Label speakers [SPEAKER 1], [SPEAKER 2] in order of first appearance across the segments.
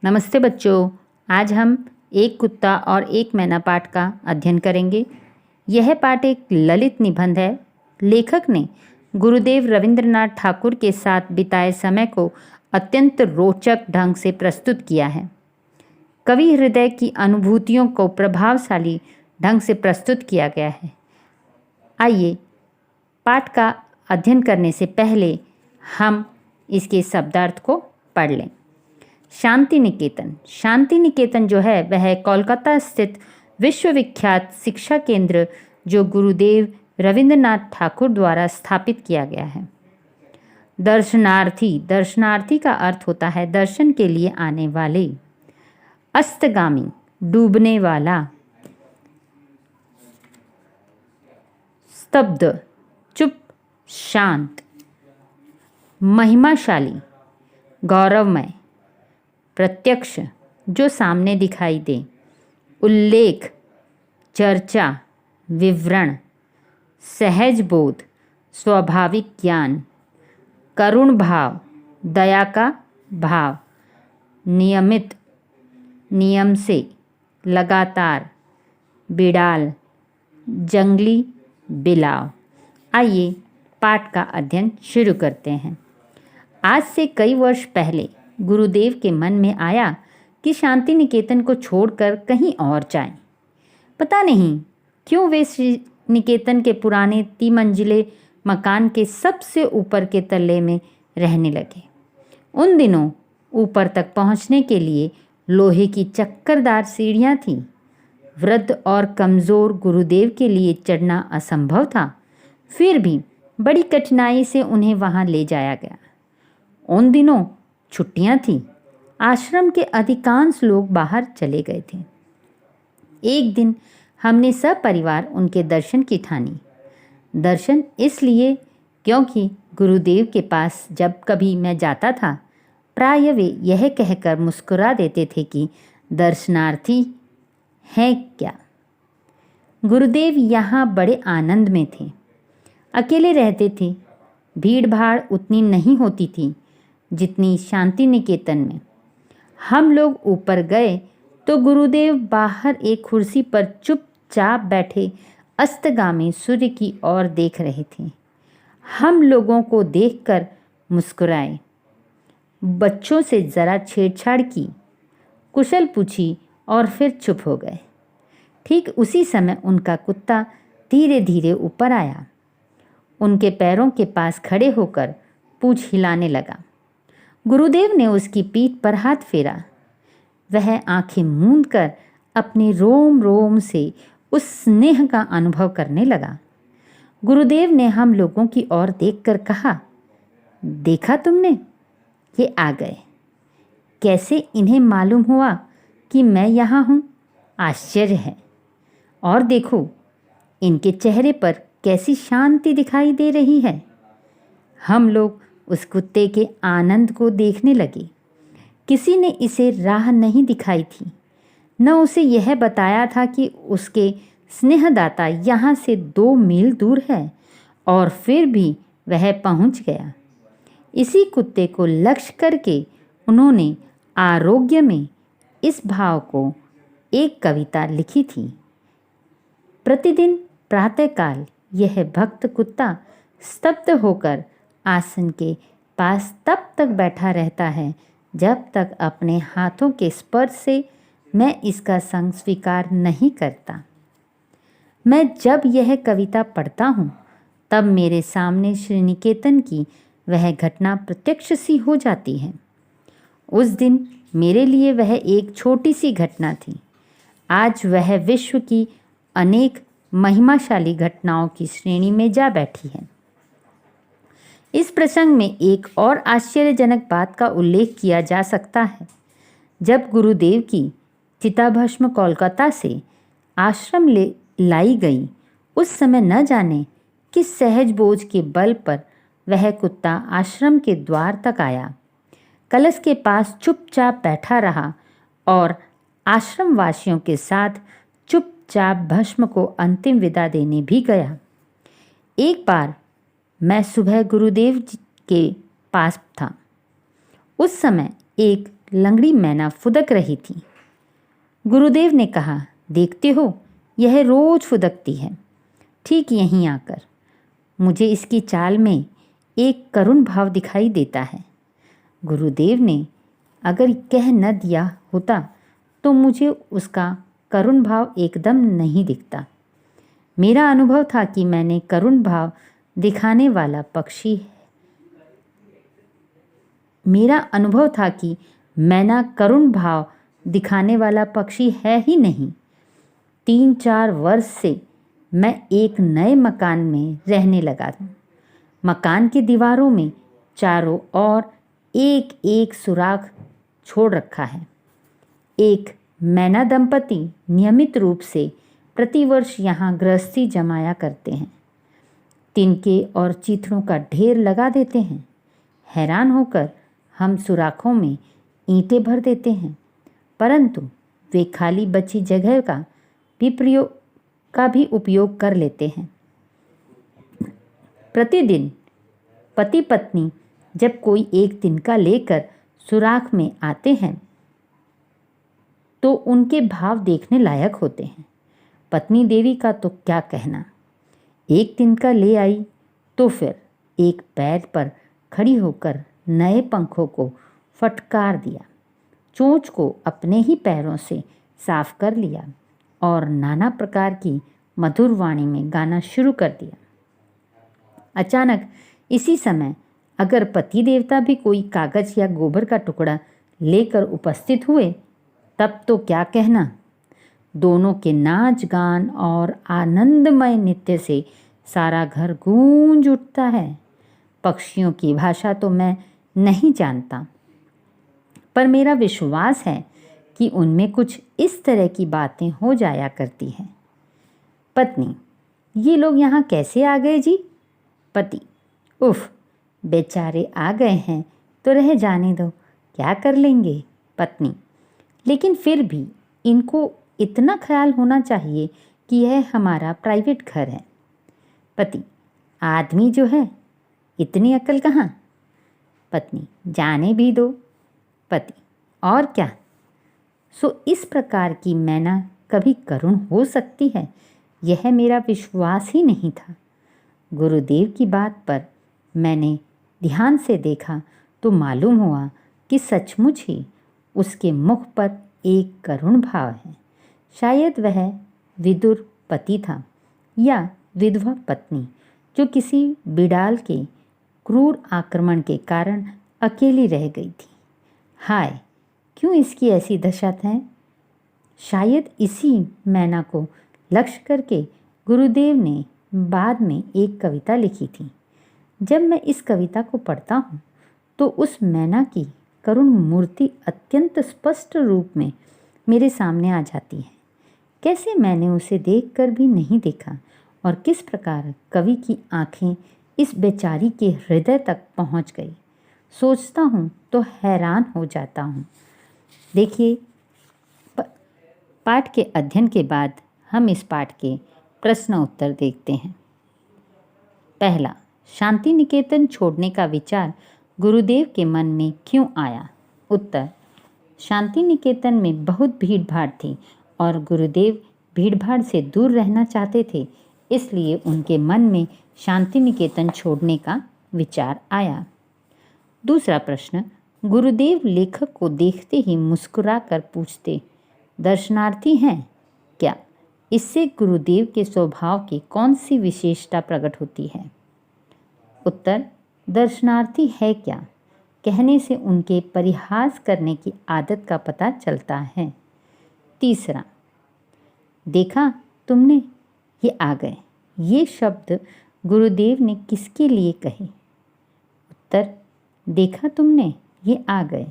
[SPEAKER 1] नमस्ते बच्चों। आज हम एक कुत्ता और एक मैना पाठ का अध्ययन करेंगे। यह पाठ एक ललित निबंध है। लेखक ने गुरुदेव रविंद्रनाथ ठाकुर के साथ बिताए समय को अत्यंत रोचक ढंग से प्रस्तुत किया है। कवि हृदय की अनुभूतियों को प्रभावशाली ढंग से प्रस्तुत किया गया है। आइए पाठ का अध्ययन करने से पहले हम इसके शब्दार्थ को पढ़ लें। शांति निकेतन। शांति निकेतन जो है वह कोलकाता स्थित विश्वविख्यात शिक्षा केंद्र जो गुरुदेव रविंद्रनाथ ठाकुर द्वारा स्थापित किया गया है। दर्शनार्थी। दर्शनार्थी का अर्थ होता है दर्शन के लिए आने वाले। अस्तगामी, डूबने वाला। स्तब्ध, चुप, शांत। महिमाशाली, गौरवमय। प्रत्यक्ष, जो सामने दिखाई दे। उल्लेख, चर्चा, विवरण। सहज बोध, स्वाभाविक ज्ञान। करुण भाव, दया का भाव। नियमित, नियम से, लगातार। बिड़ाल, जंगली बिलाव। आइए पाठ का अध्ययन शुरू करते हैं। आज से कई वर्ष पहले गुरुदेव के मन में आया कि शांति निकेतन को छोड़कर कहीं और जाएं। पता नहीं क्यों वे श्री निकेतन के पुराने 3 मंजिले मकान के सबसे ऊपर के तल्ले में रहने लगे। उन दिनों ऊपर तक पहुंचने के लिए लोहे की चक्करदार सीढ़ियां थीं। वृद्ध और कमज़ोर गुरुदेव के लिए चढ़ना असंभव था, फिर भी बड़ी कठिनाई से उन्हें वहां ले जाया गया। उन दिनों छुट्टियां थीं। आश्रम के अधिकांश लोग बाहर चले गए थे। एक दिन हमने सब परिवार उनके दर्शन की ठानी। दर्शन इसलिए क्योंकि गुरुदेव के पास जब कभी मैं जाता था प्राय वे यह कहकर मुस्कुरा देते थे कि दर्शनार्थी हैं क्या। गुरुदेव यहाँ बड़े आनंद में थे। अकेले रहते थे। भीड़ भाड़ उतनी नहीं होती थी जितनी शांति निकेतन में। हम लोग ऊपर गए तो गुरुदेव बाहर एक कुर्सी पर चुपचाप बैठे अस्तगामी सूर्य की ओर देख रहे थे। हम लोगों को देखकर मुस्कुराए। बच्चों से ज़रा छेड़छाड़ की, कुशल पूछी और फिर चुप हो गए। ठीक उसी समय उनका कुत्ता धीरे धीरे ऊपर आया। उनके पैरों के पास खड़े होकर पूंछ हिलाने लगा। गुरुदेव ने उसकी पीठ पर हाथ फेरा। वह आंखें मूंद कर अपने रोम रोम से उस स्नेह का अनुभव करने लगा। गुरुदेव ने हम लोगों की ओर देखकर कहा, देखा तुमने, ये आ गए। कैसे इन्हें मालूम हुआ कि मैं यहाँ हूँ? आश्चर्य है। और देखो, इनके चेहरे पर कैसी शांति दिखाई दे रही है। हम लोग उस कुत्ते के आनंद को देखने लगे। किसी ने इसे राह नहीं दिखाई थी, न उसे यह बताया था कि उसके स्नेहदाता यहाँ से 2 मील दूर है, और फिर भी वह पहुँच गया। इसी कुत्ते को लक्ष्य करके उन्होंने आरोग्य में इस भाव को एक कविता लिखी थी। प्रतिदिन प्रातःकाल यह भक्त कुत्ता स्तब्ध होकर आसन के पास तब तक बैठा रहता है जब तक अपने हाथों के स्पर्श से मैं इसका संग स्वीकार नहीं करता। मैं जब यह कविता पढ़ता हूँ तब मेरे सामने श्री निकेतन की वह घटना प्रत्यक्ष सी हो जाती है। उस दिन मेरे लिए वह एक छोटी सी घटना थी। आज वह विश्व की अनेक महिमाशाली घटनाओं की श्रेणी में जा बैठी है। इस प्रसंग में एक और आश्चर्यजनक बात का उल्लेख किया जा सकता है। जब गुरुदेव की चिताभस्म कोलकाता से आश्रम ले लाई गई, उस समय न जाने किस सहज बोझ के बल पर वह कुत्ता आश्रम के द्वार तक आया, कलश के पास चुपचाप बैठा रहा और आश्रम वासियों के साथ चुपचाप भस्म को अंतिम विदा देने भी गया। एक बार मैं सुबह गुरुदेव जी के पास था। उस समय एक लंगड़ी मैना फुदक रही थी। गुरुदेव ने कहा, देखते हो, यह रोज फुदकती है, ठीक यहीं आकर। मुझे इसकी चाल में एक करुण भाव दिखाई देता है। गुरुदेव ने अगर कह न दिया होता तो मुझे उसका करुण भाव एकदम नहीं दिखता। मेरा अनुभव था कि मैंने करुण भाव दिखाने वाला पक्षी मेरा अनुभव था कि मैना करुण भाव दिखाने वाला पक्षी है ही नहीं। 3-4 वर्ष से मैं एक नए मकान में रहने लगा हूँ। मकान की दीवारों में चारों ओर एक एक सुराख छोड़ रखा है। एक मैना दंपति नियमित रूप से प्रतिवर्ष यहाँ गृहस्थी जमाया करते हैं। तिनके और चीथड़ों का ढेर लगा देते हैं। हैरान होकर हम सुराखों में ईंटें भर देते हैं, परंतु वे खाली बची जगह का भी उपयोग कर लेते हैं। प्रतिदिन पति पत्नी जब कोई एक तिनका लेकर सुराख में आते हैं तो उनके भाव देखने लायक होते हैं। पत्नी देवी का तो क्या कहना। एक तिनका ले आई तो फिर एक पैर पर खड़ी होकर नए पंखों को फटकार दिया, चोंच को अपने ही पैरों से साफ कर लिया और नाना प्रकार की मधुर वाणी में गाना शुरू कर दिया। अचानक इसी समय अगर पति देवता भी कोई कागज या गोबर का टुकड़ा लेकर उपस्थित हुए तब तो क्या कहना। दोनों के नाच गान और आनंदमय नृत्य से सारा घर गूंज उठता है। पक्षियों की भाषा तो मैं नहीं जानता, पर मेरा विश्वास है कि उनमें कुछ इस तरह की बातें हो जाया करती हैं। पत्नी, ये लोग यहाँ कैसे आ गए जी? पति, उफ, बेचारे आ गए हैं तो रह जाने दो, क्या कर लेंगे। पत्नी, लेकिन फिर भी इनको इतना ख्याल होना चाहिए कि यह हमारा प्राइवेट घर है। पति, आदमी जो है, इतनी अक्ल कहाँ। पत्नी, जाने भी दो। पति, और क्या। सो इस प्रकार की मैना कभी करुण हो सकती है, यह मेरा विश्वास ही नहीं था। गुरुदेव की बात पर मैंने ध्यान से देखा तो मालूम हुआ कि सचमुच ही उसके मुख पर एक करुण भाव है। शायद वह विदुर पति था या विधवा पत्नी जो किसी बिडाल के क्रूर आक्रमण के कारण अकेली रह गई थी। हाय, क्यों इसकी ऐसी दशा है। शायद इसी मैना को लक्ष्य करके गुरुदेव ने बाद में एक कविता लिखी थी। जब मैं इस कविता को पढ़ता हूँ तो उस मैना की करुण मूर्ति अत्यंत स्पष्ट रूप में मेरे सामने आ जाती है। कैसे मैंने उसे देखकर भी नहीं देखा और किस प्रकार कवि की आंखें इस बेचारी के हृदय तक पहुँच गई, सोचता हूँ तो हैरान हो जाता हूँ। देखिए, पाठ के अध्ययन के बाद हम इस पाठ के प्रश्न उत्तर देखते हैं। पहला, शांति निकेतन छोड़ने का विचार गुरुदेव के मन में क्यों आया? उत्तर, शांति निकेतन में बहुत भीड़ भाड़ थी और गुरुदेव भीड़ भाड़ से दूर रहना चाहते थे, इसलिए उनके मन में शांति निकेतन छोड़ने का विचार आया। दूसरा प्रश्न, गुरुदेव लेखक को देखते ही मुस्कुरा कर पूछते, दर्शनार्थी हैं क्या? इससे गुरुदेव के स्वभाव की कौन सी विशेषता प्रकट होती है? उत्तर, दर्शनार्थी है क्या कहने से उनके परिहास करने की आदत का पता चलता है। तीसरा, देखा तुमने, ये आ गए, ये शब्द गुरुदेव ने किसके लिए कहे? उत्तर, देखा तुमने, ये आ गए,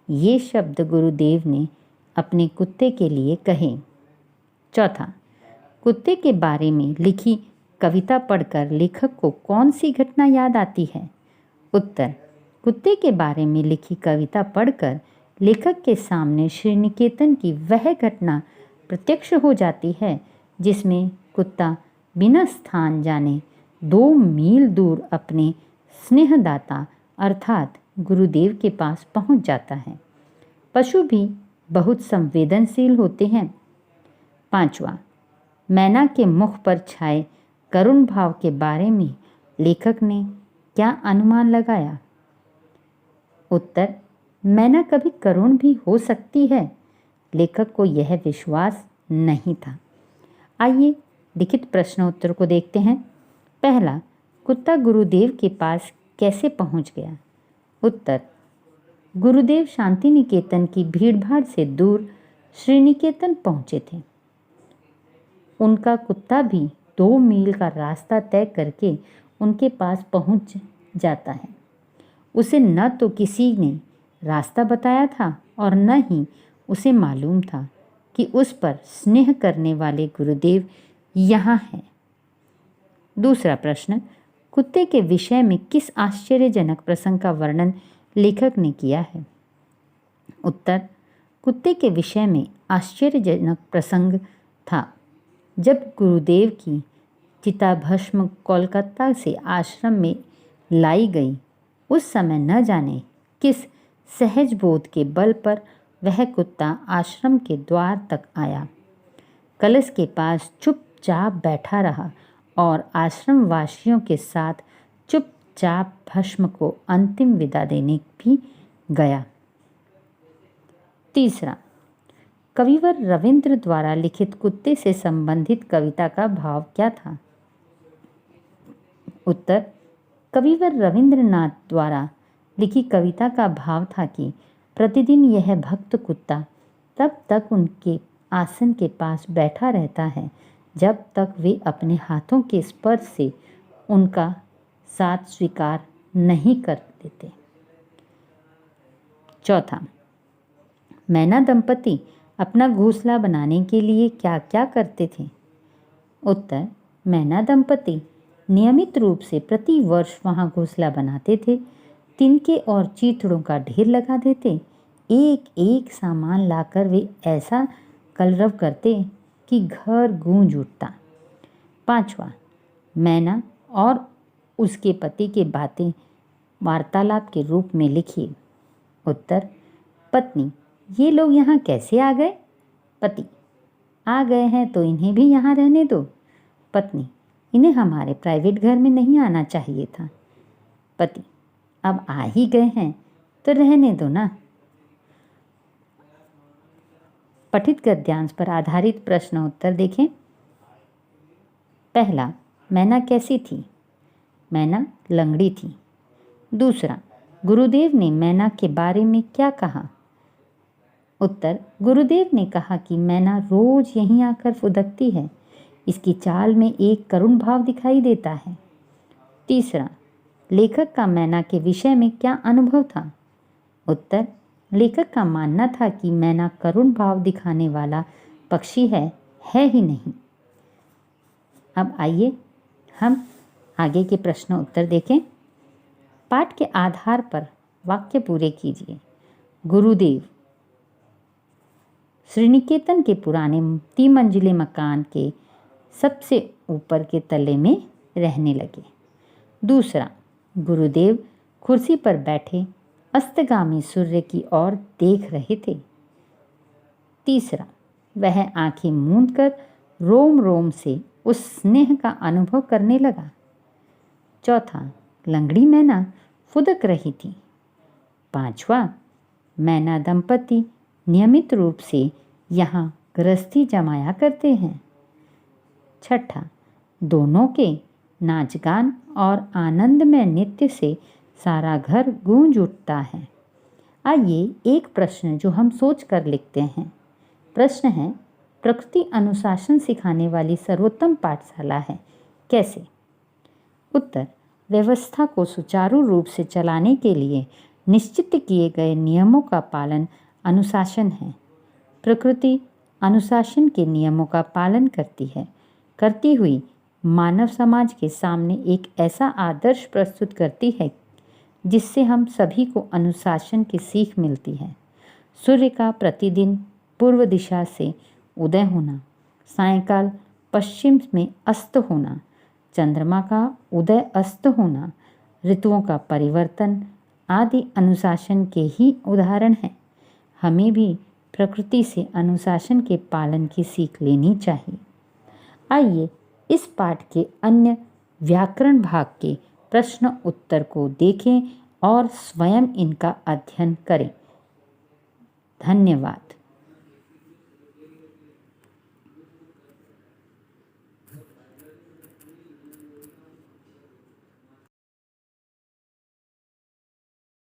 [SPEAKER 1] ये शब्द गुरुदेव ने अपने कुत्ते के लिए कहे। चौथा, कुत्ते के बारे में लिखी कविता पढ़कर लेखक को कौन सी घटना याद आती है? उत्तर, कुत्ते के बारे में लिखी कविता पढ़कर लेखक के सामने श्री निकेतन की वह घटना प्रत्यक्ष हो जाती है जिसमें कुत्ता बिना स्थान जाने 2 मील दूर अपने स्नेहदाता अर्थात गुरुदेव के पास पहुंच जाता है। पशु भी बहुत संवेदनशील होते हैं। 5वां, मैना के मुख पर छाए करुण भाव के बारे में लेखक ने क्या अनुमान लगाया? उत्तर, मैना कभी करुण भी हो सकती है। लेखक को यह विश्वास नहीं था। आइए लिखित प्रश्नोत्तर को देखते हैं। पहला, कुत्ता गुरुदेव के पास कैसे पहुंच गया? उत्तर, गुरुदेव शांति निकेतन की भीड़भाड़ से दूर श्रीनिकेतन पहुंचे थे। उनका कुत्ता भी 2 मील का रास्ता तय करके उनके पास पहुंच जाता है। उसे न तो किसी ने रास्ता बताया था और न ही उसे मालूम था कि उस पर स्नेह करने वाले गुरुदेव यहाँ हैं। दूसरा प्रश्न, कुत्ते के विषय में किस आश्चर्यजनक प्रसंग का वर्णन लेखक ने किया है? उत्तर, कुत्ते के विषय में आश्चर्यजनक प्रसंग था जब गुरुदेव की चिताभस्म कोलकाता से आश्रम में लाई गई। उस समय न जाने किस सहज बोध के बल पर वह कुत्ता आश्रम के द्वार तक आया, कलश के पास चुपचाप बैठा रहा और आश्रम वासियों के साथ चुपचाप भस्म को अंतिम विदा देने भी गया। तीसरा, कविवर रविंद्र द्वारा लिखित कुत्ते से संबंधित कविता का भाव क्या था? उत्तर, कविवर रविंद्रनाथ द्वारा लिखी कविता का भाव था कि प्रतिदिन यह भक्त कुत्ता तब तक उनके आसन के पास बैठा रहता है जब तक वे अपने हाथों के स्पर्श से उनका साथ स्वीकार नहीं कर देते। चौथा, मैना दंपति अपना घोंसला बनाने के लिए क्या क्या करते थे? उत्तर, मैना दंपति नियमित रूप से प्रति वर्ष वहाँ घोंसला बनाते थे। तिनके और चीथड़ों का ढेर लगा देते। एक एक सामान लाकर वे ऐसा कलरव करते कि घर गूंज उठता। 5वां, मैना और उसके पति की बातें वार्तालाप के रूप में लिखिए। उत्तर, पत्नी, ये लोग यहाँ कैसे आ गए? पति, आ गए हैं तो इन्हें भी यहाँ रहने दो। पत्नी, इन्हें हमारे प्राइवेट घर में नहीं आना चाहिए था। पति, अब आ ही गए हैं तो रहने दो ना। पठित गद्यांश पर आधारित प्रश्न उत्तर देखें। पहला, मैना कैसी थी? मैना लंगड़ी थी। दूसरा, गुरुदेव ने मैना के बारे में क्या कहा? उत्तर, गुरुदेव ने कहा कि मैना रोज यहीं आकर फुदकती है। इसकी चाल में एक करुण भाव दिखाई देता है। तीसरा, लेखक का मैना के विषय में क्या अनुभव था? उत्तर, लेखक का मानना था कि मैना करुण भाव दिखाने वाला पक्षी है ही नहीं। अब आइए हम आगे के प्रश्न उत्तर देखें। पाठ के आधार पर वाक्य पूरे कीजिए। गुरुदेव श्रीनिकेतन के पुराने 3 मंजिले मकान के सबसे ऊपर के तले में रहने लगे। दूसरा, गुरुदेव कुर्सी पर बैठे अस्तगामी सूर्य की ओर देख रहे थे। तीसरा, वह आंखें मूंदकर रोम रोम से उस स्नेह का अनुभव करने लगा। चौथा, लंगड़ी मैना फुदक रही थी। 5वां, मैना दंपति नियमित रूप से यहाँ गृहस्थी जमाया करते हैं। 6ठा, दोनों के नाच गान और आनंदमय नृत्य से सारा घर गूंज उठता है। आइए एक प्रश्न जो हम सोच कर लिखते हैं। प्रश्न है, प्रकृति अनुशासन सिखाने वाली सर्वोत्तम पाठशाला है, कैसे? उत्तर, व्यवस्था को सुचारू रूप से चलाने के लिए निश्चित किए गए नियमों का पालन अनुशासन है। प्रकृति अनुशासन के नियमों का पालन करती हुई मानव समाज के सामने एक ऐसा आदर्श प्रस्तुत करती है जिससे हम सभी को अनुशासन की सीख मिलती है। सूर्य का प्रतिदिन पूर्व दिशा से उदय होना, सायंकाल पश्चिम में अस्त होना, चंद्रमा का उदय अस्त होना, ऋतुओं का परिवर्तन आदि अनुशासन के ही उदाहरण हैं। हमें भी प्रकृति से अनुशासन के पालन की सीख लेनी चाहिए। आइए इस पाठ के अन्य व्याकरण भाग के प्रश्न उत्तर को देखें और स्वयं इनका अध्ययन करें। धन्यवाद।